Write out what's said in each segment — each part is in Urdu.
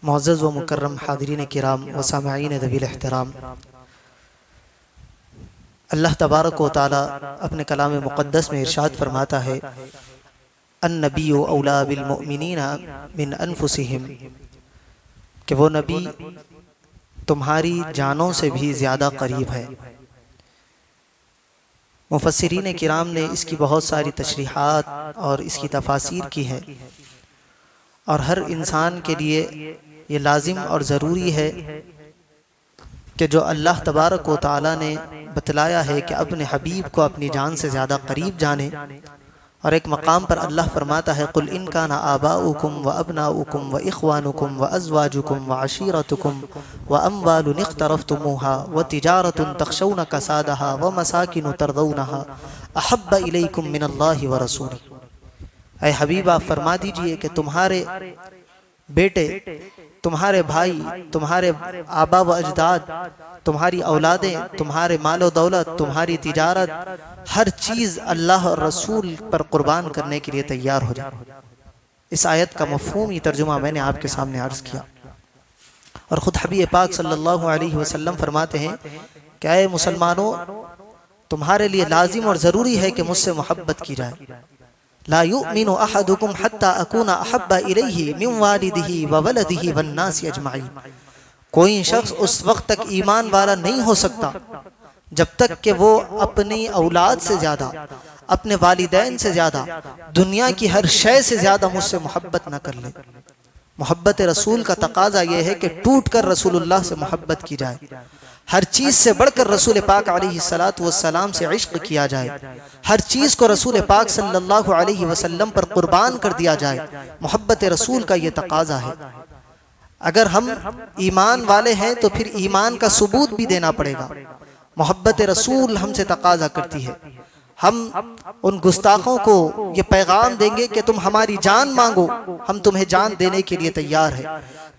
معزز و مکرم حاضرین کرام و سامعین ذوی احترام، اللہ تبارک و تعالی اپنے کلام مقدس میں ارشاد فرماتا ہے النبی اولا بالمؤمنین من انفسہم، کہ وہ نبی تمہاری جانوں سے بھی زیادہ قریب ہے۔ مفسرین کرام نے اس کی بہت ساری تشریحات اور اس کی تفاسیر کی ہے، اور ہر انسان کے لیے یہ لازم اور ضروری ہے کہ جو اللہ تبارک و تعالی نے بتلایا ہے کہ اپنے حبیب کو اپنی جان سے زیادہ قریب جانے۔ اور ایک مقام پر اللہ فرماتا ہے قُلْ إِنْ كَانَ آبَاؤُكُمْ وَأَبْنَاؤُكُمْ وَإِخْوَانُكُمْ وَأَزْوَاجُكُمْ وَعَشِيرَتُكُمْ وَأَمْوَالٌ اقْتَرَفْتُمُوهَا وَتِجَارَةٌ تَخْشَوْنَ كَسَادَهَا وَمَسَاكِنُ تَرْضَوْنَهَا أَحَبَّ إِلَيْكُمْ مِنَ اللَّهِ وَرَسُولِهِ۔ اے حبیب آپ فرما دیجئے کہ تمہارے بیٹے، تمہارے بھائی، تمہارے آبا و اجداد، تمہاری اولادیں، تمہارے مال و دولت، تمہاری تجارت، ہر چیز اللہ اور رسول پر قربان کرنے کے لیے تیار ہو جائے۔ اس آیت کا مفہومی ترجمہ میں نے آپ کے سامنے عرض کیا، اور خود حبیب پاک صلی اللہ علیہ وسلم فرماتے ہیں کہ اے مسلمانوں، تمہارے لیے لازم اور ضروری ہے کہ مجھ سے محبت کی جائے۔ لا یؤمن احدکم حتی اکون احب الیہ من والدہ وولدہ والناس اجمعین۔ کوئی شخص اس وقت تک ایمان والا نہیں ہو سکتا جب تک کہ وہ اپنی اولاد سے زیادہ، اپنے والدین سے زیادہ، دنیا کی ہر شے سے زیادہ مجھ سے محبت نہ کر لے۔ محبت رسول کا تقاضا یہ ہے کہ ٹوٹ کر رسول اللہ سے محبت کی جائے، ہر چیز سے بڑھ کر رسول پاک علیہ السلام سے عشق کیا جائے، ہر چیز کو رسول پاک صلی اللہ علیہ وسلم پر قربان کر دیا جائے۔ محبت رسول کا یہ تقاضا ہے۔ اگر ہم ایمان والے ہیں تو پھر ایمان کا ثبوت بھی دینا پڑے گا۔ محبت رسول ہم سے تقاضا کرتی ہے۔ ہم ان گستاخوں کو یہ پیغام دیں گے کہ تم ہماری جان مانگو، ہم تمہیں جان دینے کے لیے تیار ہے۔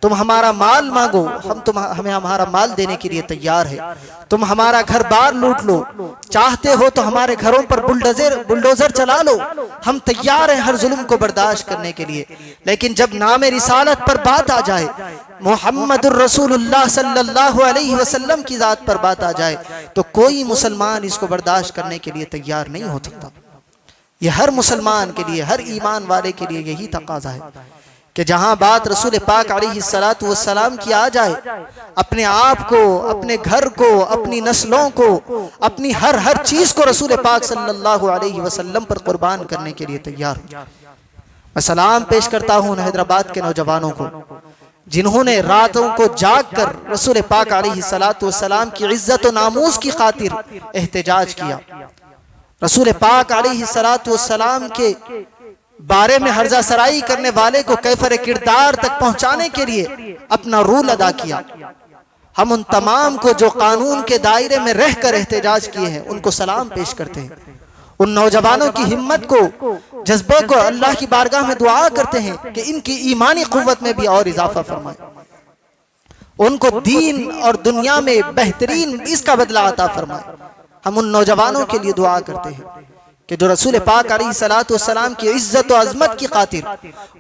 تم ہمارا مال مانگو، ہمیں ہمارا مال دینے کے لیے تیار ہے۔ تم ہمارا گھر بار لوٹ لو، چاہتے ہو تو ہمارے گھروں پر بلڈوزر چلا لو، ہم تیار ہیں ہر ظلم کو برداشت کرنے کے لیے۔ لیکن جب نام رسالت پر بات آ جائے، محمد الرسول اللہ صلی اللہ علیہ وسلم کی ذات پر بات آ جائے، تو کوئی مسلمان اس کو برداشت کرنے کے لیے تیار نہیں ہو سکتا۔ یہ ہر مسلمان کے لیے، ہر ایمان والے کے لیے یہی تقاضا ہے کہ جہاں بات رسول پاک علیہ السلام کی آ جائے، اپنے آپ کو، اپنے گھر کو، اپنی نسلوں کو، اپنی ہر چیز کو رسول پاک صلی اللہ علیہ وسلم پر قربان کرنے کے لیے تیار ہو۔ میں سلام پیش کرتا ہوں حیدرآباد کے نوجوانوں کو، جنہوں نے راتوں کو جاگ کر رسول پاک علیہ السلام کی عزت و ناموس کی خاطر احتجاج کیا۔ رسول پاک علیہ السلام کے بارے میں ہرزہ سرائی کرنے والے کو کیفر کردار تک پہنچانے کے لیے اپنا رول ادا کیا۔ ہم ان تمام کو جو قانون کے دائرے میں رہ کر احتجاج کیے ہیں ان کو سلام پیش کرتے ہیں۔ ان نوجوانوں کی ہمت کو، جذبے کو اللہ کی بارگاہ میں دعا کرتے ہیں کہ ان کی ایمانی قوت میں بھی اور اضافہ فرمائے، ان کو دین اور دنیا میں بہترین اس کا بدلہ عطا فرمائے۔ ہم ان نوجوانوں کے لیے دعا کرتے ہیں کہ جو رسول پاک علیہ السلام کی عزت و عظمت کی خاطر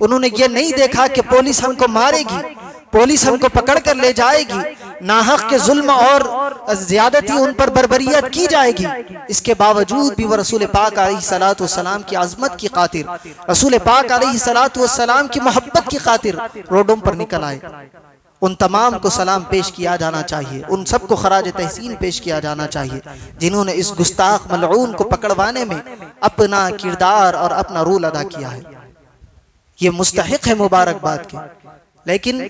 انہوں نے یہ نہیں دیکھا کہ پولیس ہم کو مارے گی، پولیس ہم کو پکڑ کر لے جائے گی، ناحق کے ظلم اور زیادتی ان پر بربریت کی جائے گی، اس کے باوجود بھی وہ رسول پاک علیہ السلام کی عظمت کی خاطر، رسول پاک علیہ السلام کی محبت کی خاطر روڈوں پر نکل آئے۔ ان تمام کو سلام پیش کیا جانا چاہیے، ان سب کو خراج تحسین پیش کیا جانا چاہیے جنہوں نے اس گستاخ ملعون کو پکڑوانے میں اپنا کردار اور اپنا رول ادا کیا ہے۔ یہ مستحق ہے مبارکباد کے، لیکن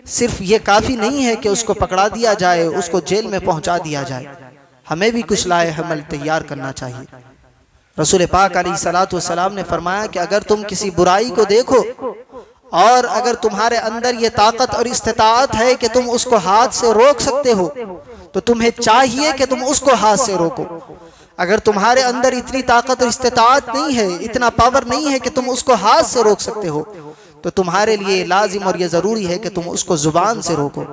صرف یہ کافی نہیں ہے کہ اس کو پکڑا دیا جائے، اس کو جیل میں پہنچا دیا جائے، ہمیں بھی کچھ لائے حمل تیار کرنا چاہیے۔ رسول پاک علیہ السلام نے فرمایا کہ اگر تم کسی برائی کو دیکھو اور اگر تمہارے اندر یہ طاقت اور استطاعت ہے کہ تم اس کو ہاتھ سے روک سکتے ہو تو تمہیں چاہیے کہ تم اس کو ہاتھ سے روکو۔ اگر تمہارے اندر اتنی طاقت اور استطاعت نہیں ہے، اتنا پاور نہیں ہے کہ تم اس کو ہاتھ سے روک سکتے ہو، تو تمہارے لیے لازم اور یہ ضروری ہے کہ تم اس کو زبان سے روکو،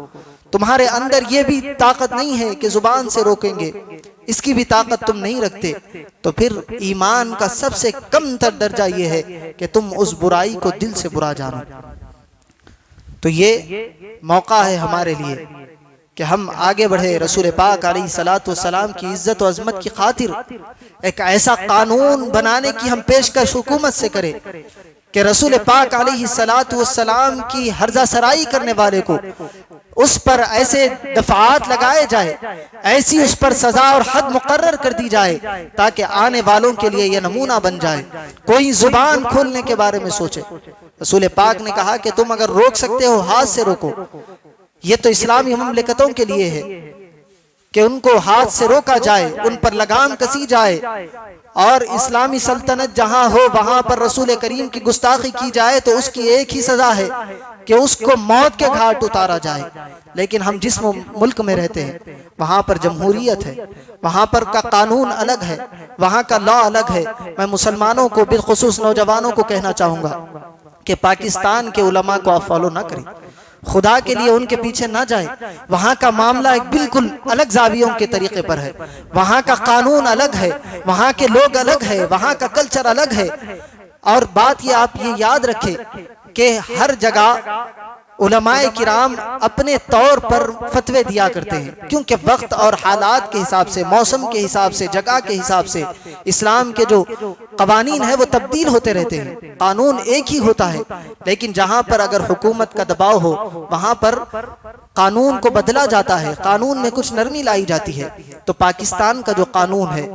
تمہارے اندر یہ بھی طاقت نہیں ہے کہ زبان سے روکیں گے، اس کی بھی طاقت تم نہیں رکھتے، تو پھر ایمان کا سب سے کم تر درجہ یہ ہے کہ تم اس برائی کو دل سے برا جانو۔ تو یہ موقع ہے ہمارے لیے کہ ہم آگے بڑھے، رسول پاک علیہ السلام کی عزت و عظمت کی خاطر ایک ایسا قانون بنانے کی ہم پیشکش حکومت سے کریں کہ رسول پاک علیہ السلام کی ہرزہ سرائی کرنے والے کو اس پر ایسے دفعات لگائے جائے، ایسی اس پر سزا اور حد مقرر کر دی جائے تاکہ آنے والوں کے لیے یہ نمونہ بن جائے، کوئی زبان کھولنے کے بارے میں سوچے۔ رسول پاک نے کہا کہ تم اگر روک سکتے ہو ہاتھ سے روکو۔ یہ تو اسلامی مملکتوں کے لیے ہے کہ ان کو ہاتھ سے روکا جائے، ان پر لگام کسی جائے، اور اسلامی سلطنت جہاں ہو وہاں پر رسول کریم کی گستاخی کی جائے تو اس کی ایک ہی سزا ہے کہ اس کو موت کے گھاٹ اتارا جائے۔ لیکن ہم جس ملک میں رہتے ہیں وہاں پر جمہوریت ہے، وہاں پر کا قانون الگ ہے، وہاں کا لا الگ ہے۔ میں مسلمانوں کو بالخصوص نوجوانوں کو کہنا چاہوں گا کہ پاکستان کے علماء کو آپ فالو نہ کریں، خدا کے لیے ان کے پیچھے نہ جائیں۔ وہاں کا معاملہ ایک بالکل الگ زاویوں کے طریقے پر ہے، وہاں کا قانون الگ ہے، وہاں کے لوگ الگ ہے، وہاں کا کلچر الگ ہے۔ اور بات یہ آپ یہ یاد رکھیں کہ ہر جگہ علماء کرام اپنے طور پر فتوے دیا کرتے ہیں، کیونکہ وقت اور حالات کے حساب سے، موسم کے حساب سے، جگہ کے حساب سے اسلام کے جو قوانین ہیں وہ تبدیل ہوتے رہتے ہیں۔ قانون ایک ہی ہوتا ہے، لیکن جہاں پر اگر حکومت کا دباؤ ہو وہاں پر قانون کو بدلا جاتا ہے، قانون میں کچھ نرمی لائی جاتی ہے۔ تو پاکستان کا جو قانون ہے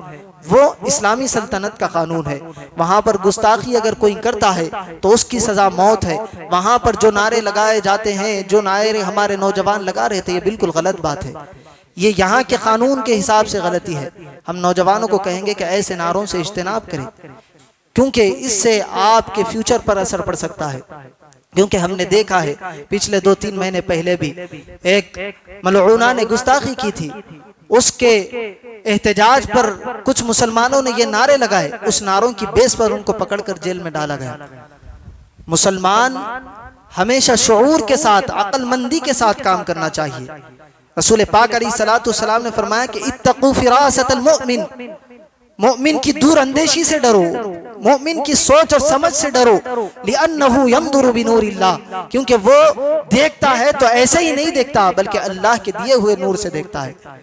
وہ اسلامی سلطنت کا قانون ہے، وہاں پر گستاخی اگر کوئی کرتا ہے تو اس کی سزا موت ہے۔ وہاں پر جو نعرے لگائے جاتے ہیں، جو نعرے ہمارے نوجوان لگا رہے تھے، یہ بالکل غلط بات ہے، یہ یہاں کے قانون کے حساب سے غلطی ہے۔ ہم نوجوانوں کو کہیں گے کہ ایسے نعروں سے اجتناب کریں، کیونکہ اس سے آپ کے فیوچر پر اثر پڑ سکتا ہے۔ کیونکہ ہم نے دیکھا ہے پچھلے 2-3 مہینے پہلے بھی ایک ملعونہ نے گستاخی کی تھی، اس کے احتجاج پر کچھ مسلمانوں نے یہ نعرے لگائے، اس نعروں کی بیس پر ان کو پکڑ کر جیل میں ڈالا گیا۔ مسلمان ہمیشہ شعور کے ساتھ، عقل مندی کے ساتھ کام کرنا چاہیے۔ رسول پاک علیہ السلام نے فرمایا کہ اتقوا فراست المؤمن، مومن کی دور اندیشی سے ڈرو، مومن کی سوچ اور سمجھ سے ڈرو، لِأَنَّهُ يَنْظُرُ بِنُورِ اللَّهِ، کیونکہ وہ دیکھتا ہے تو ایسے ہی نہیں دیکھتا بلکہ اللہ کے دیے ہوئے نور سے دیکھتا ہے۔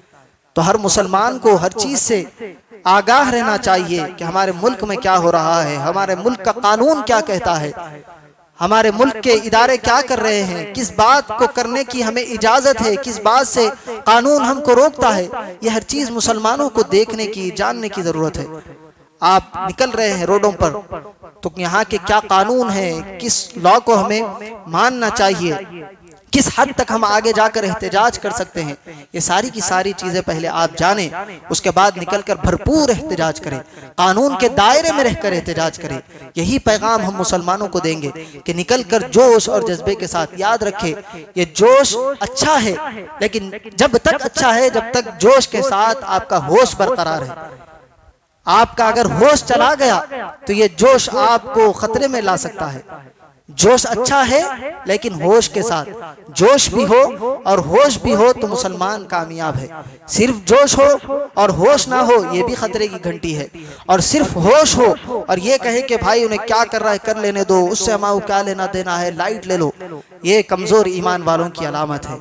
تو ہر مسلمان کو ہر چیز سے آگاہ رہنا چاہیے کہ ہمارے ملک میں کیا ہو رہا ہے، ہمارے ملک کا قانون کیا کہتا ہے، ہمارے ملک کے ادارے کیا کر رہے ہیں، کس بات کو کرنے کی ہمیں اجازت ہے، کس بات سے قانون ہم کو روکتا ہے۔ یہ ہر چیز مسلمانوں کو دیکھنے کی، جاننے کی ضرورت ہے۔ آپ نکل رہے ہیں روڈوں پر تو یہاں کے کیا قانون ہے، کس لا کو ہمیں ماننا چاہیے، کس حد تک ہم آگے جا کر احتجاج کر سکتے ہیں، یہ ساری کی ساری چیزیں پہلے آپ جانیں، اس کے بعد نکل کر بھرپور احتجاج کریں، قانون کے دائرے میں رہ کر احتجاج کریں۔ یہی پیغام ہم مسلمانوں کو دیں گے کہ نکل کر جوش اور جذبے کے ساتھ۔ یاد رکھیں یہ جوش اچھا ہے، لیکن جب تک اچھا ہے جب تک جوش کے ساتھ آپ کا ہوش برقرار ہے۔ آپ کا اگر ہوش چلا گیا تو یہ جوش آپ کو خطرے میں لا سکتا ہے۔ جوش اچھا ہے لیکن ہوش کے ساتھ، جوش بھی ہو اور ہوش بھی ہو تو مسلمان کامیاب ہے۔ صرف جوش ہو اور ہوش نہ ہو یہ بھی خطرے کی گھنٹی ہے، اور صرف ہوش ہو اور یہ کہے کہ بھائی انہیں کیا کر رہا ہے کر لینے دو، اس سے ہمارا کیا لینا دینا ہے، لائٹ لے لو، یہ کمزور ایمان والوں کی علامت ہے۔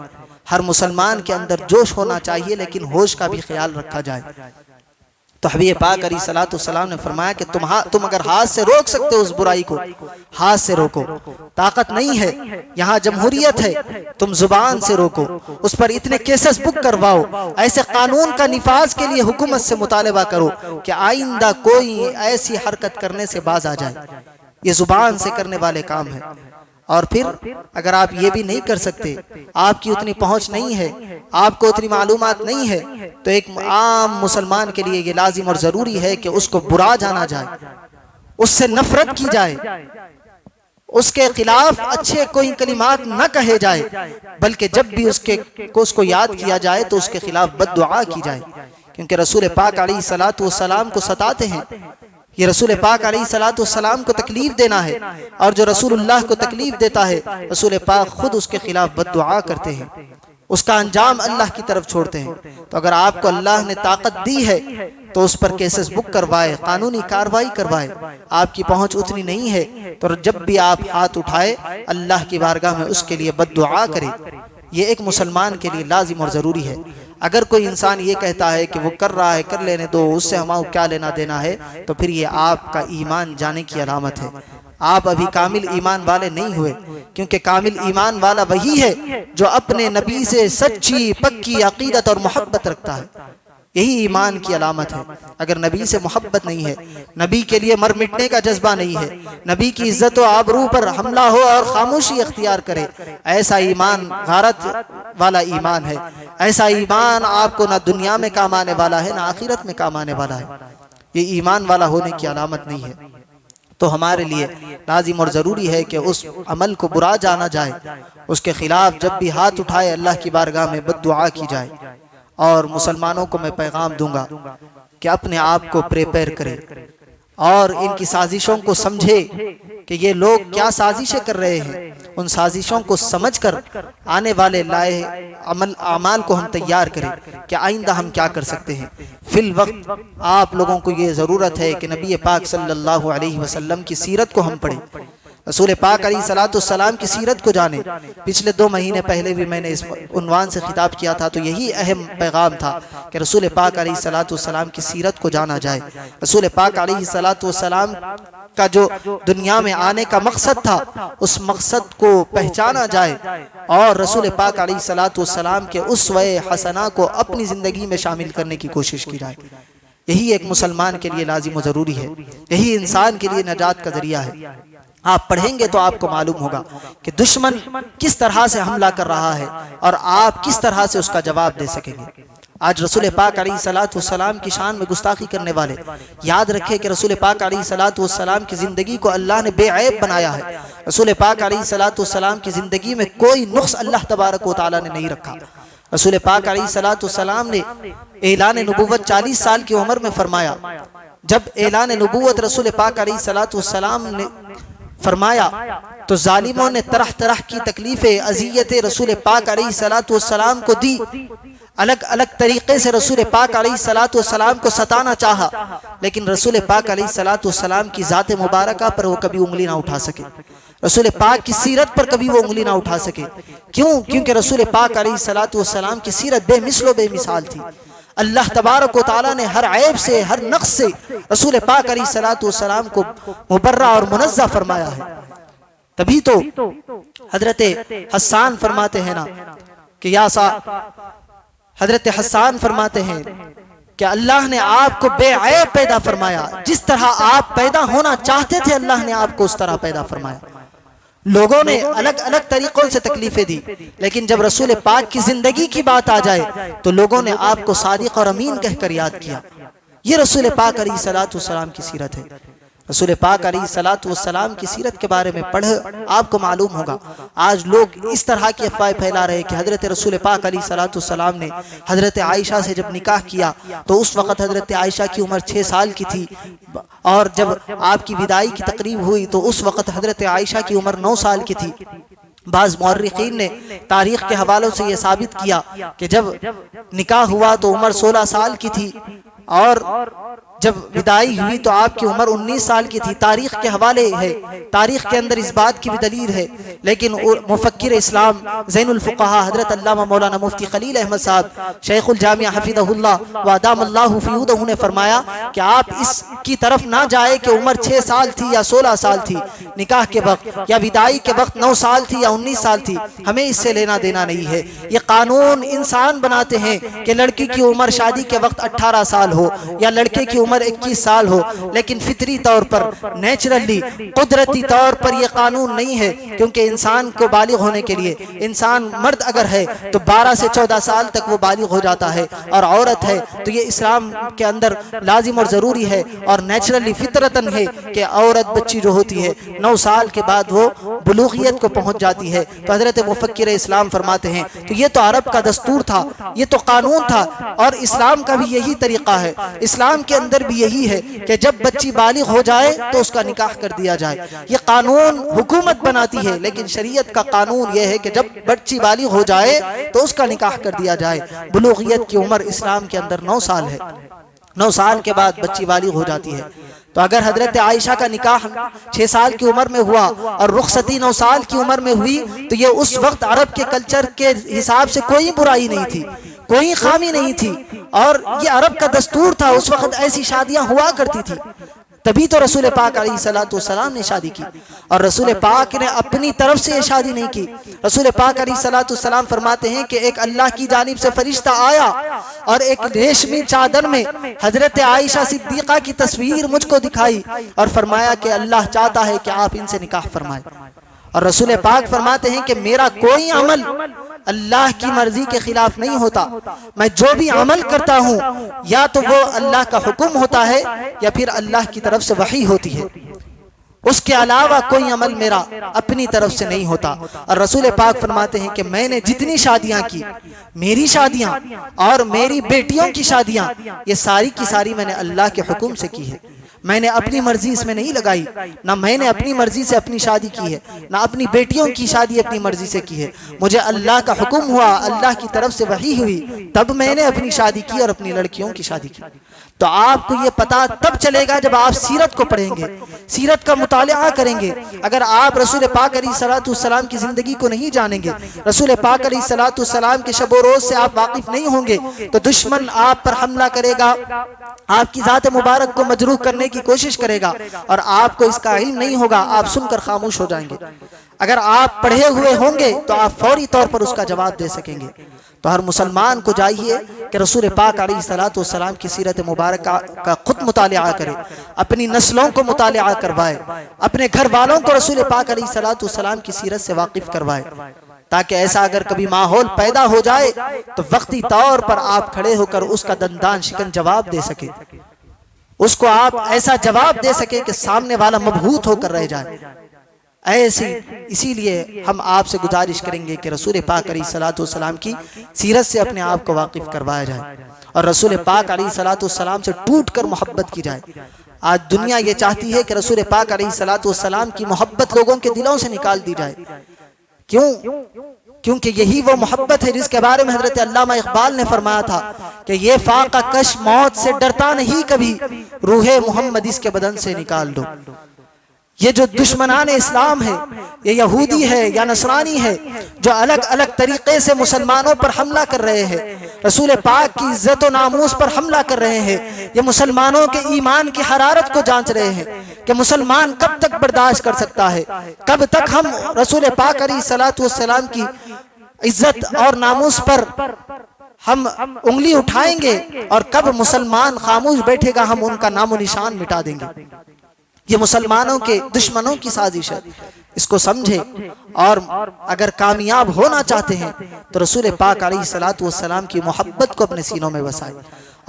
ہر مسلمان کے اندر جوش ہونا چاہیے لیکن ہوش کا بھی خیال رکھا جائے۔ تو حبیب پاک علیہ السلام نے فرمایا کہ تم اگر ہاتھ سے روک سکتے ہو اس برائی کو، ہاتھ سے روکو۔ طاقت نہیں ہے، یہاں جمہوریت ہے، تم زبان سے روکو، اس پر اتنے کیسز بک کرواؤ، ایسے قانون کا نفاذ کے لیے حکومت سے مطالبہ کرو کہ آئندہ کوئی ایسی حرکت کرنے سے باز آ جائے۔ یہ زبان سے کرنے والے کام ہیں۔ اور پھر اگر آپ یہ بھی نہیں کر سکتے، آپ کی اتنی پہنچ نہیں ہے، آپ کو اتنی معلومات نہیں ہے، تو ایک عام مسلمان کے لیے یہ لازم اور ضروری ہے کہ اس کو برا جانا جائے، اس سے نفرت کی جائے، اس کے خلاف اچھے کوئی کلمات نہ کہے جائے، بلکہ جب بھی اس کو یاد کیا جائے تو اس کے خلاف بد دعا کی جائے، کیونکہ رسول پاک علیہ السلام کو ستاتے ہیں۔ یہ رسول پاک علیہ السلام کو تکلیف دینا ہے، اور جو رسول اللہ کو تکلیف دیتا ہے رسول پاک خود اس کے خلاف بد دعا کرتے ہیں۔ اس کا انجام اللہ کی طرف چھوڑتے ہیں۔ تو اگر آپ کو اللہ نے طاقت دی ہے تو اس پر کیسز بک کروائے، قانونی کارروائی کروائے۔ آپ کی پہنچ اتنی نہیں ہے تو جب بھی آپ ہاتھ اٹھائے اللہ کی بارگاہ میں اس کے لیے بد دعا کرے۔ یہ ایک مسلمان کے لیے لازم اور ضروری ہے۔ اگر کوئی انسان یہ کہتا ہے کہ وہ کر رہا ہے کر لینے دو، اس سے ہمارا کیا لینا دینا ہے، تو پھر یہ آپ کا ایمان جانے کی علامت ہے۔ آپ ابھی کامل ایمان والے نہیں ہوئے، کیونکہ کامل ایمان والا وہی ہے جو اپنے نبی سے سچی پکی عقیدت اور محبت رکھتا ہے۔ یہی ایمان کی علامت ہے۔ اگر نبی سے محبت نہیں ہے، نبی کے لیے مر مٹنے کا جذبہ نہیں ہے، نبی کی عزت و آبرو پر حملہ ہو اور خاموشی اختیار کرے، ایسا ایمان غارت والا ایمان ہے۔ ایسا ایمان آپ کو نہ دنیا میں کام آنے والا ہے نہ آخرت میں کام آنے والا ہے۔ یہ ایمان والا ہونے کی علامت نہیں ہے۔ تو ہمارے لیے لازم اور ضروری ہے کہ اس عمل کو برا جانا جائے، اس کے خلاف جب بھی ہاتھ اٹھائے اللہ کی بارگاہ میں بد دعا کی جائے۔ اور مسلمانوں کو میں پیغام دوں گا کہ اپنے آپ کو پریپیئر کرے اور ان کی سازشوں کو سمجھے کہ یہ لوگ کیا سازشیں کر رہے ہیں۔ ان سازشوں کو سمجھ کر آنے والے لائے اعمال کو ہم تیار کریں کہ آئندہ ہم کیا کر سکتے ہیں۔ فی الوقت آپ لوگوں کو یہ ضرورت ہے کہ نبی پاک صلی اللہ علیہ وسلم کی سیرت کو ہم پڑھیں، رسول پاک علیہ الصلوۃ والسلام کی سیرت کو جانیں۔ پچھلے 2 مہینے پہلے بھی میں نے اس عنوان سے خطاب کیا تھا، تو یہی اہم پیغام تھا کہ رسول پاک علیہ الصلوۃ والسلام کی سیرت کو جانا جائے۔ رسول پاک علیہ الصلوۃ والسلام کا جو دنیا میں آنے کا مقصد تھا، اس مقصد کو پہچانا جائے اور رسول پاک علیہ الصلوۃ والسلام کے اسوہ حسنہ کو اپنی زندگی میں شامل کرنے کی کوشش کی جائے۔ یہی ایک مسلمان کے لیے لازم و ضروری ہے، یہی انسان کے لیے نجات کا ذریعہ ہے۔ آپ پڑھیں گے تو آپ کو معلوم ہوگا کہ دشمن کس طرح سے حملہ کر رہا ہے اور آپ کس طرح سے اس کا جواب دے سکیں گے۔ آج رسول پاک علیہ الصلوۃ والسلام کی شان میں گستاخی کرنے والے یاد رکھے کہ رسول پاک علیہ الصلوۃ والسلام کی زندگی کو اللہ نے بے عیب بنایا ہے۔ رسول پاک علیہ الصلوۃ والسلام کی زندگی میں کوئی نقص اللہ تبارک و تعالی نے نہیں رکھا۔ رسول پاک علیہ الصلوۃ والسلام نے اعلان نبوت 40 سال کی عمر میں فرمایا۔ جب اعلان نبوت رسول پاک علیہ الصلوۃ والسلام نے فرمایا تو ظالموں نے طرح طرح کی تکلیفیں اذیتیں رسول پاک علیہ الصلوۃ والسلام کو دی، الگ الگ طریقے سے رسول پاک علیہ الصلوۃ والسلام کو ستانا چاہا، لیکن رسول پاک علیہ الصلوۃ والسلام کی ذات مبارکہ پر وہ کبھی انگلی نہ اٹھا سکے، رسول پاک کی سیرت پر کبھی وہ انگلی نہ اٹھا سکے۔ کیوں؟ کیونکہ رسول پاک علیہ الصلوۃ والسلام کی سیرت بے مثل و بے مثال تھی۔ اللہ تبارک و تعالیٰ نے ہر عیب سے، ہر نقص سے رسول پاک علیہ الصلوۃ والسلام کو مبرہ اور منزہ فرمایا ہے۔ تبھی تو حضرت حسان فرماتے ہیں نا کہ حضرت حسان فرماتے ہیں کہ اللہ نے آپ کو بے عیب پیدا فرمایا، جس طرح آپ پیدا ہونا چاہتے تھے اللہ نے آپ کو اس طرح پیدا فرمایا۔ لوگوں نے الگ الگ طریقوں سے تکلیفیں دی، لیکن جب رسول پاک کی زندگی کی بات آ جائے تو لوگوں نے آپ کو صادق اور امین کہہ کر یاد کیا۔ یہ رسول پاک علیہ الصلوۃ والسلام کی سیرت ہے۔ رسول پاک علیہ الصلوۃ والسلام کی سیرت کے بارے میں پڑھ آپ کو معلوم ہوگا۔ آج لوگ اس طرح کی افواہیں پھیلا رہے کہ حضرت رسول پاک علیہ الصلوۃ والسلام نے حضرت عائشہ سے جب نکاح کیا تو اس وقت حضرت عائشہ کی عمر 6 سال کی تھی، اور جب آپ کی وداعی کی تقریب ہوئی تو اس وقت حضرت عائشہ کی عمر 9 سال کی تھی۔ بعض مورخین نے تاریخ کے حوالوں سے یہ ثابت کیا کہ جب نکاح ہوا تو عمر 16 سال کی تھی، اور جب وداعی ہوئی تو آپ کی عمر 19 سال کی تھی۔ تاریخ کے حوالے ہے، تاریخ کے اندر اس بات کی بھی دلیل ہے، لیکن مفکر اسلام زین الفقہا حضرت علامہ مولانا مفتی خلیل احمد صاحب شیخ الجامعہ حفظہ اللہ وادام اللہ فیودہ نے فرمایا کہ آپ اس کی طرف نہ جائے کہ عمر 6 سال تھی یا 16 سال تھی نکاح کے وقت، یا وداعی کے وقت 9 سال تھی یا 19 سال تھی، ہمیں اس سے لینا دینا نہیں ہے۔ یہ قانون انسان بناتے ہیں کہ لڑکی کی عمر شادی کے وقت 18 سال ہو یا لڑکے کی عمر 21 سال ہو، لیکن فطری طور پر، نیچرلی، قدرتی طور پر یہ قانون نہیں ہے، کیونکہ انسان کو بالغ ہونے کے لیے، انسان مرد اگر ہے تو 12 سے 14 سال تک وہ بالغ ہو جاتا ہے، اور عورت ہے تو یہ اسلام کے اندر لازم اور ضروری ہے اور نیچرلی فطرتاً ہے کہ عورت بچی جو ہوتی ہے 9 سال کے بعد وہ بلوغیت کو پہنچ جاتی ہے۔ تو حضرت مفکر اسلام فرماتے ہیں تو یہ تو عرب کا دستور تھا، یہ تو قانون تھا، اور اسلام کا بھی یہی طریقہ ہے۔ اسلام کے اندر اندر بھی یہی ہے کہ جب بچی بالغ ہو جائے تو اس کا نکاح کر دیا جائے. یہ قانون حکومت بناتی ہے، لیکن شریعت کا قانون یہ ہے کہ جب بچی بالغ ہو جائے تو اس کا نکاح کر دیا جائے. بلوغیت کی عمر اسلام کے اندر 9 سال ہے. 9 سال کے بعد بچی بالغ ہو جاتی ہے. تو اگر حضرت عائشہ کا نکاح 6 سال کی عمر میں ہوا اور رخصتی 9 سال کی عمر میں ہوئی تو یہ اس وقت عرب کے کلچر کے حساب سے کوئی برائی نہیں تھی، کوئی خامی نہیں تھی، اور یہ عرب کا دستور تھا. اس وقت ایسی شادیاں ہوا کرتی تھی. تبھی تو رسول پاک علیہ السلام نے شادی کی، اور رسول پاک نے اپنی طرف سے یہ شادی نہیں کی. رسول پاک علیہ السلام فرماتے ہیں کہ ایک اللہ کی جانب سے فرشتہ آیا اور ایک ریشمی چادر میں حضرت عائشہ صدیقہ کی تصویر مجھ کو دکھائی اور فرمایا کہ اللہ چاہتا ہے کہ آپ ان سے نکاح فرمائیں. اور رسول پاک فرماتے ہیں کہ میرا کوئی عمل اللہ کی مرضی کے خلاف نہیں ہوتا. میں جو بھی عمل کرتا ہوں یا تو وہ اللہ کا حکم ہوتا ہے یا پھر اللہ کی طرف سے وحی ہوتی ہے. اس کے علاوہ کوئی عمل میرا اپنی طرف سے نہیں ہوتا. اور رسول پاک فرماتے ہیں کہ میں نے جتنی شادیاں کی، میری شادیاں اور میری بیٹیوں کی شادیاں، یہ ساری کی ساری میں نے اللہ کے حکم سے کی ہے. میں نے اپنی مرضی اس میں نہیں لگائی. نہ میں نے اپنی مرضی سے اپنی شادی کی ہے، نہ اپنی بیٹیوں کی شادی اپنی مرضی سے کی ہے. مجھے اللہ کا حکم ہوا، اللہ کی طرف سے وحی ہوئی، تب میں نے اپنی شادی کی اور اپنی لڑکیوں کی شادی کی. تو آپ کو یہ پتہ تب چلے گا جب آپ سیرت کو پڑھیں گے، سیرت کا مطالعہ کریں گے. اگر آپ رسول پاک علیہ السلام کی زندگی کو نہیں جانیں گے، رسول پاک علیہ السلام کے شب و روز سے آپ واقف نہیں ہوں گے، تو دشمن آپ پر حملہ کرے گا، آپ کی ذات مبارک کو مجروح کرنے کی کوشش کرے گا، اور آپ کو اس کا علم نہیں ہوگا. آپ سن کر خاموش ہو جائیں گے. اگر آپ پڑھے ہوئے ہوں گے تو آپ فوری طور پر اس کا جواب دے سکیں گے. تو ہر مسلمان کو چاہیے کہ رسول پاک علیہ السلام کی سیرت مبارکہ کا خود مطالعہ کرے، اپنی نسلوں کو مطالعہ کروائے، اپنے گھر والوں کو رسول پاک علیہ السلام کی سیرت سے واقف کروائے، تاکہ ایسا اگر کبھی ماحول پیدا ہو جائے تو وقتی طور پر آپ کھڑے ہو کر اس کا دندان شکن جواب دے سکے، اس کو آپ ایسا جواب دے سکے کہ سامنے والا مبہوت ہو کر رہ جائے. اسی لیے ہم آپ سے گزارش کریں گے کہ رسول پاک علیہ السلام کی سیرت سے اپنے آپ کو واقف کروایا جائے اور رسول پاک علیہ السلام سے ٹوٹ کر محبت کی جائے. آج دنیا یہ چاہتی ہے کہ رسول پاک علیہ السلام کی محبت لوگوں کے دلوں سے نکال دی جائے. کیوں؟ کیونکہ یہی وہ محبت ہے جس کے بارے میں حضرت علامہ اقبال نے فرمایا تھا کہ یہ فاقہ کش موت سے ڈرتا نہیں کبھی، روح محمد اس کے بدن سے نکال دو. یہ جو دشمنان اسلام ہے، یہ یہودی ہے یا نصرانی ہے، جو الگ الگ طریقے سے مسلمانوں پر حملہ کر رہے ہیں، رسول پاک کی عزت و ناموس پر حملہ کر رہے ہیں، یہ مسلمانوں کے ایمان کی حرارت کو جانچ رہے ہیں کہ مسلمان کب تک برداشت کر سکتا ہے، کب تک ہم رسول پاک علیہ السلام کی عزت اور ناموس پر ہم انگلی اٹھائیں گے، اور کب مسلمان خاموش بیٹھے گا ہم ان کا نام و نشان مٹا دیں گے. یہ مسلمانوں کے دشمنوں کی سازش ہے، اس کو سمجھے، اور اگر کامیاب ہونا چاہتے ہیں تو رسول پاک علیہ السلام کی محبت کو اپنے سینوں میں بسائے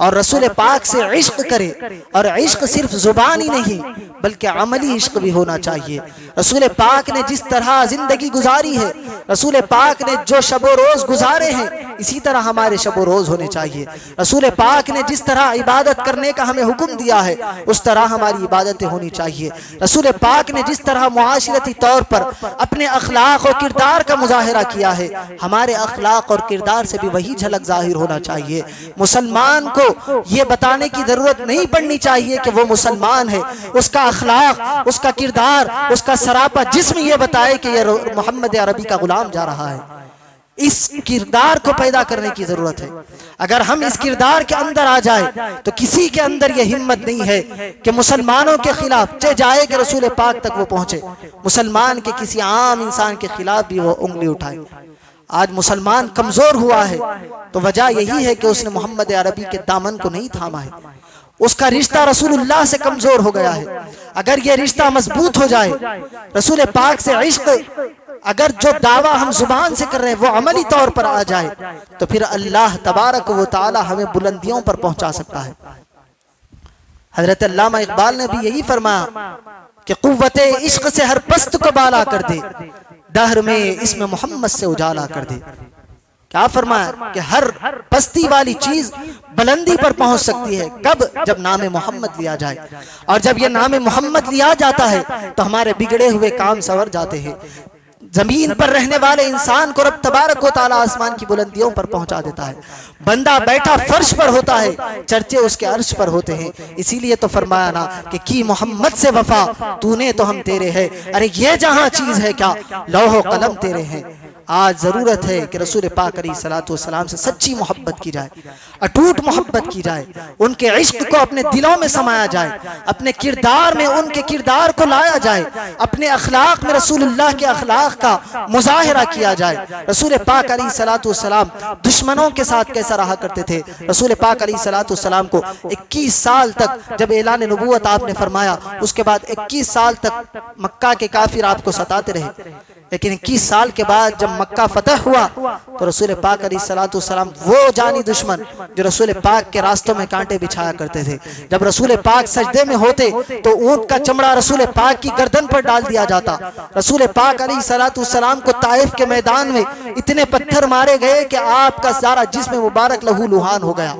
اور رسول پاک سے عشق کرے. اور عشق صرف زبانی نہیں بلکہ عملی عشق بھی ہونا چاہیے. رسول پاک نے جس طرح زندگی گزاری ہے، رسول پاک نے جو شب و روز گزارے ہیں، اسی طرح ہمارے شب و روز ہونے چاہیے. رسول پاک نے جس طرح عبادت کرنے کا ہمیں حکم دیا ہے اس طرح ہماری عبادتیں ہونی چاہیے. رسول پاک نے جس طرح معاشرتی طور پر اپنے اخلاق اور کردار کا مظاہرہ کیا ہے، ہمارے اخلاق اور کردار سے بھی وہی جھلک ظاہر ہونا چاہیے. مسلمان کو یہ بتانے کی ضرورت نہیں پڑنی چاہیے کہ وہ مسلمان ہے، اس کا اخلاق، اس کا کردار، اس کا سراپا جسم یہ بتائے کہ یہ محمد عربی کا غلام جا رہا ہے. اس کردار کو پیدا کرنے کی ضرورت ہے. اگر ہم اس کردار کے اندر آ جائے تو کسی کے اندر یہ ہمت نہیں ہے کہ مسلمانوں کے خلاف جائے کہ رسول پاک تک وہ پہنچے، مسلمان کے کسی عام انسان کے خلاف بھی وہ انگلی اٹھائے. آج مسلمان کمزور ہوا ہے تو وجہ یہی ہے کہ اس نے محمد عربی کے دامن کو نہیں تھاما ہے، اس کا رشتہ رسول اللہ سے کمزور ہو گیا ہے. اگر یہ رشتہ مضبوط ہو جائے، رسول پاک سے عشق، اگر جو دعویٰ ہم زبان سے کر رہے ہیں وہ عملی طور پر آ جائے تو پھر اللہ تبارک و تعالی ہمیں بلندیوں پر پہنچا سکتا ہے. حضرت علامہ اقبال نے بھی یہی فرمایا کہ قوت عشق سے ہر پست کو بالا کر دے، دہر میں اس میں محمد سے اجالا کر دے. کیا فرمایا کہ ہر پستی والی چیز بلندی پر پہنچ سکتی ہے کب؟ جب نام محمد لیا جائے، اور جب یہ نام محمد لیا جاتا ہے تو ہمارے بگڑے ہوئے کام سنور جاتے ہیں۔ زمین پر رہنے والے انسان کو رب تبارک و تعالی آسمان کی بلندیوں پر پہنچا دیتا ہے۔ بندہ بیٹھا فرش پر ہوتا ہے، چرچے اس کے عرش پر ہوتے ہیں۔ اسی لیے تو فرمایا نا کہ کی محمد سے وفا، تو نے تو ہم تیرے ہے۔ ارے یہ جہاں چیز ہے کیا، لوح و قلم تیرے ہیں۔ آج ضرورت ہے کہ رسول پاک علیہ الصلوۃ والسلام سے سچی محبت کی جائے، اٹوٹ محبت کی جائے، ان کے عشق کو اپنے دلوں میں سمایا جائے، اپنے کردار میں ان کے کردار کو لایا جائے، اپنے اخلاق میں رسول اللہ کے اخلاق کا مظاہرہ کیا جائے۔ رسول پاک علیہ الصلوۃ والسلام دشمنوں کے ساتھ کیسا رہا کرتے تھے؟ رسول پاک علیہ الصلوۃ والسلام کو 21 سال تک جب اعلان نبوت آپ نے فرمایا، اس کے بعد 21 سال تک مکہ کے کافر آپ کو ستاتے رہے، لیکن 21 سال کے بعد جب مکہ فتح ہوا تو رسول پاک علیہ الصلوۃ والسلام وہ جانی دشمن جو رسول پاک کے راستوں میں کانٹے بچھایا کرتے تھے، جب رسول پاک سجدے میں ہوتے تو اونٹ کا چمڑا رسول پاک کی گردن پر ڈال دیا جاتا۔ رسول پاک علیہ الصلوۃ والسلام کو طائف کے میدان میں اتنے پتھر مارے گئے کہ آپ کا سارا جسم مبارک لہو لہان ہو گیا۔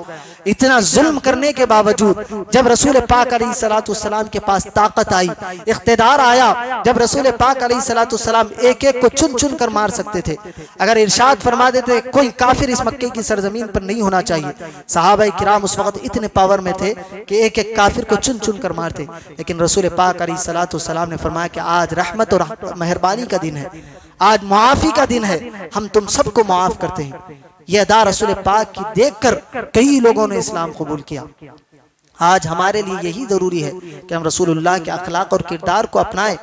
اتنا ظلم کرنے کے باوجود جب رسول پاک علیہ الصلوۃ والسلام کے پاس طاقت آئی، اقتدار آیا، جب رسول پاک علیہ الصلوۃ والسلام ایک ایک کو چن چن کر مار سکتے تھے، اگر ارشاد فرما دیتے کوئی کافر اس مکے کی سرزمین پر نہیں ہونا چاہیے، صحابہ کرام اس وقت اتنے پاور میں تھے کہ ایک ایک کافر کو چن چن کر مارتے، لیکن رسول پاک علیہ الصلوۃ والسلام نے فرمایا کہ آج رحمت اور مہربانی کا دن ہے، آج معافی کا دن ہے، ہم تم سب کو معاف کرتے ہیں۔ یہ ادا رسول پاک کی دیکھ کر کئی لوگوں نے اسلام قبول کیا۔ آج ہمارے لیے یہی ضروری ہے کہ ہم رسول اللہ کے اخلاق اور کردار کو اپنائیں،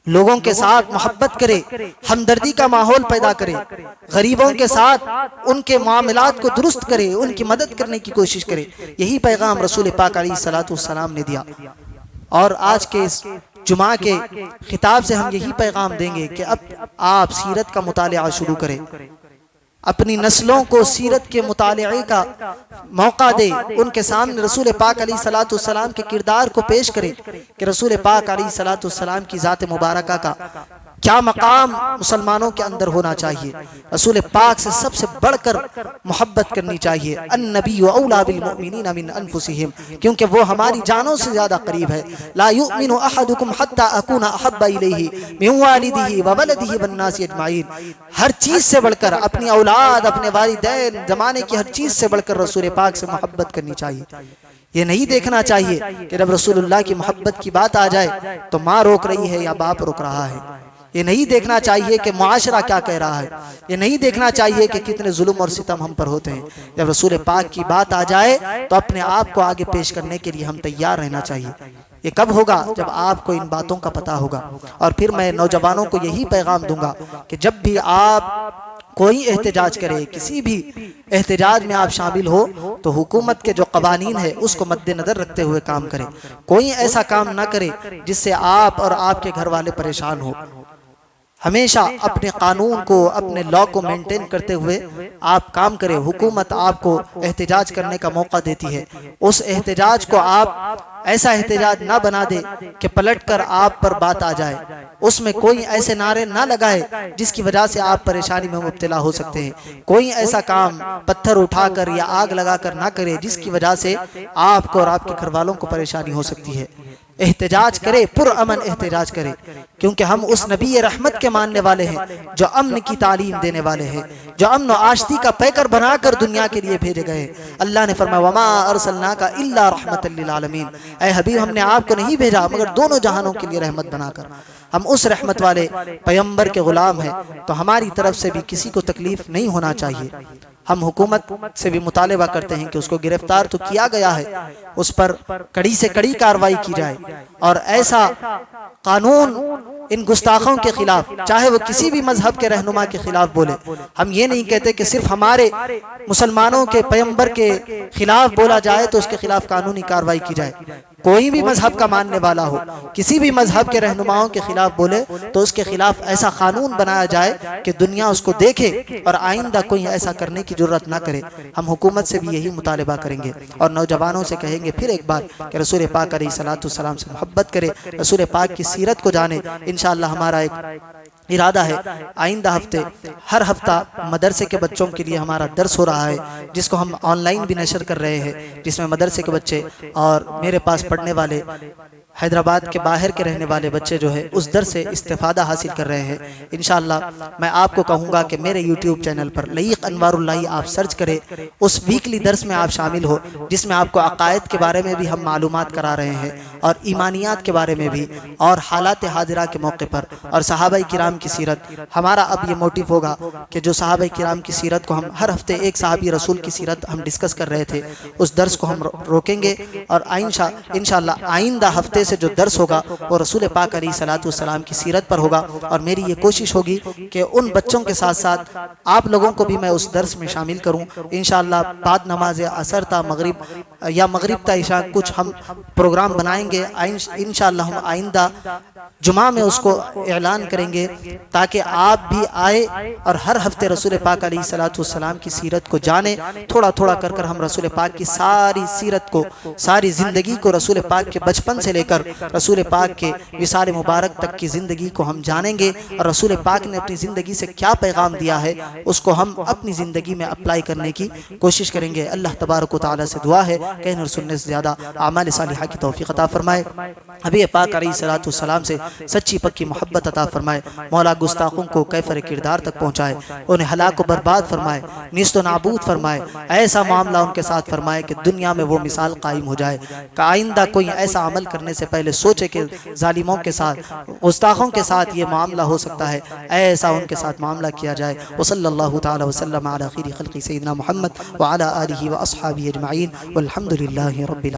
لوگوں کے ساتھ محبت کرے، ہمدردی کا ماحول پیدا کرے، غریبوں کے ساتھ ان کے معاملات کو درست کرے، ان کی مدد کرنے کی کوشش کرے۔ یہی پیغام رسول پاک علیہ الصلوۃ والسلام نے دیا، اور آج کے اس جمعہ کے خطاب سے ہم یہی پیغام دیں گے کہ اب آپ سیرت کا مطالعہ شروع کریں، اپنی نسلوں کو سیرت کے مطالعے کا موقع دے، ان کے سامنے رسول پاک علیہ الصلوۃ والسلام کے کردار کو پیش کرے کہ رسول پاک علیہ الصلوۃ والسلام کی ذات مبارکہ کا کیا مقام مسلمانوں کے اندر ہونا چاہیے۔ رسول پاک سے سب سے بڑھ کر محبت کرنی چاہیے۔ النبی اولی بالمؤمنین من انفسہم، کیونکہ وہ ہماری جانوں سے زیادہ قریب ہے۔ لا یؤمن احدکم حتی اکون احب الیہ من والدہ وولدہ والناس اجمعین، ہر چیز سے بڑھ کر اپنی اولاد، اپنے والدین، زمانے کی ہر چیز سے بڑھ کر رسول پاک سے محبت کرنی چاہیے۔ یہ نہیں دیکھنا چاہیے کہ جب رسول اللہ کی محبت کی بات آ جائے تو ماں روک رہی ہے یا باپ روک رہا ہے، یہ نہیں دیکھنا چاہیے کہ معاشرہ کیا کہہ رہا ہے، یہ نہیں دیکھنا چاہیے کہ کتنے ظلم اور ستم ہم پر ہوتے ہیں۔ جب رسول پاک کی بات آ جائے تو اپنے آپ کو آگے پیش کرنے کے لیے ہم تیار رہنا چاہیے۔ یہ کب ہوگا؟ جب آپ کو ان باتوں کا پتہ ہوگا۔ اور پھر میں نوجوانوں کو یہی پیغام دوں گا کہ جب بھی آپ کوئی احتجاج کرے، کسی بھی احتجاج میں آپ شامل ہو تو حکومت کے جو قوانین ہے اس کو مد نظر رکھتے ہوئے کام کریں، کوئی ایسا کام نہ کرے جس سے آپ اور آپ کے گھر والے پریشان ہو۔ ہمیشہ اپنے قانون کو، اپنے لا کو مینٹین کرتے ہوئے آپ کام کریں۔ حکومت آپ کو احتجاج کرنے کا موقع دیتی ہے، اس احتجاج کو آپ ایسا احتجاج نہ بنا دے کہ پلٹ کر آپ پر بات آ جائے، اس میں کوئی ایسے نعرے نہ لگائے جس کی وجہ سے آپ پریشانی میں مبتلا ہو سکتے ہیں، کوئی ایسا کام پتھر اٹھا کر یا آگ لگا کر نہ کرے جس کی وجہ سے آپ کو اور آپ کے گھر والوں کو پریشانی ہو سکتی ہے۔ احتجاج کرے، پر امن احتجاج کرے، کیونکہ ہم اس نبی رحمت کے ماننے والے ہیں جو امن کی تعلیم دینے والے ہیں، جو امن و آشتی کا پیکر بنا کر دنیا کے لیے بھیجے گئے۔ اللہ نے فرمایا وما ارسلناک الا رحمۃ للعالمین، اے حبیب ہم نے آپ کو نہیں بھیجا مگر دونوں جہانوں کے لیے رحمت بنا کر۔ ہم اس رحمت والے پیغمبر کے غلام ہیں تو ہماری طرف سے بھی کسی کو تکلیف نہیں ہونا چاہیے۔ ہم حکومت سے بھی مطالبہ کرتے ہیں کہ اس کو گرفتار تو کیا گیا ہے، اس پر کڑی سے کڑی کارروائی کی جائے، اور ایسا قانون ان گستاخوں کے خلاف، چاہے وہ کسی بھی مذہب کے رہنما کے خلاف بولے، ہم یہ نہیں کہتے کہ صرف ہمارے مسلمانوں کے پیغمبر کے خلاف بولا جائے تو اس کے خلاف قانونی کارروائی کی جائے، کوئی بھی مذہب کا ماننے والا ہو کسی بھی مذہب کے رہنماؤں کے خلاف بولے تو اس کے خلاف ایسا قانون بنایا جائے کہ دنیا اس کو دیکھے اور آئندہ کوئی ایسا کرنے کی جرات نہ کرے۔ ہم حکومت سے بھی یہی مطالبہ کریں گے اور نوجوانوں سے کہیں گے پھر ایک بار کہ رسول پاک علیہ السلام سے محبت کرے، رسول پاک کی سیرت کو جانے۔ انشاءاللہ ہمارا ایک ارادہ ہے آئندہ ہفتے ہر ہفتہ مدرسے کے بچوں کے لیے ہمارا درس ہو رہا ہے، جس کو ہم آن لائن بھی نشر کر رہے ہیں، جس میں مدرسے کے بچے اور میرے پاس پڑھنے والے حیدرآباد کے باہر کے رہنے والے بچے جو ہے اس درس سے استفادہ حاصل کر رہے ہیں۔ انشاءاللہ میں آپ کو کہوں گا کہ میرے یوٹیوب چینل پر لئیق انوار اللہ آپ سرچ کریں، اس ویکلی درس میں آپ شامل ہو جس میں آپ کو عقائد کے بارے میں بھی ہم معلومات کرا رہے ہیں اور ایمانیات کے بارے میں بھی، اور حالات حاضرہ کے موقع پر، اور صحابہ کرام کی سیرت۔ ہمارا اب یہ موٹیو ہوگا کہ جو صحابہ کرام کی سیرت کو ہم ہر ہفتے ایک صحابی رسول کی سیرت ہم ڈسکس کر رہے تھے، اس درس کو ہم روکیں گے اور انشاءاللہ آئندہ ہفتے سے جو درس ہوگا وہ رسول پاک علیہ السلام کی سیرت پر ہوگا۔ اور میری یہ کوشش ہوگی کہ ان بچوں کے ساتھ ساتھ آپ لوگوں کو بھی میں اس درس میں شامل کروں۔ انشاءاللہ بعد نماز عصر تا مغرب یا مغرب تا عشاء کچھ ہم پروگرام بنائیں گے، انشاءاللہ ہم آئندہ جمعہ میں اس کو اعلان کریں گے تاکہ آپ بھی آئے اور ہر ہفتے رسول پاک علیہ السلام کی سیرت کو جانیں۔ تھوڑا تھوڑا کر کر ہم رسول پاک کی ساری سیرت کو، ساری زندگی کو، رسول پاک کے بچپن سے لے کر رسول پاک کے وصال مبارک تک کی زندگی کو ہم جانیں گے، اور رسول پاک نے اپنی زندگی سے کیا پیغام دیا ہے اس کو ہم اپنی زندگی میں اپلائی کرنے کی کوشش کریں گے۔ اللہ تبارک و تعالی سے دعا ہے کہنے اور سننے سے زیادہ اعمال صالحہ کی توفیق عطا فرمائے، حبیب پاک علیہ السلام سے سچی پکی محبت عطا فرمائے، مولا گستاخوں کو کیفر کردار تک پہنچائے، انہیں ہلاک و برباد فرمائے، نیست و نابود فرمائے، ایسا معاملہ ان کے ساتھ فرمائے کہ دنیا میں وہ مثال قائم ہو جائے کہ آئندہ کوئی ایسا عمل کرنے سے پہلے سوچے کہ ظالموں کے ساتھ، گستاخوں کے ساتھ یہ معاملہ ہو سکتا ہے، ایسا ان کے ساتھ معاملہ کیا جائے۔ وصلی اللہ تعالی وسلم علی خیر خلق سیدنا محمد وعلی آلہ واصحابہ اجمعین والحمد للہ رب العالمین۔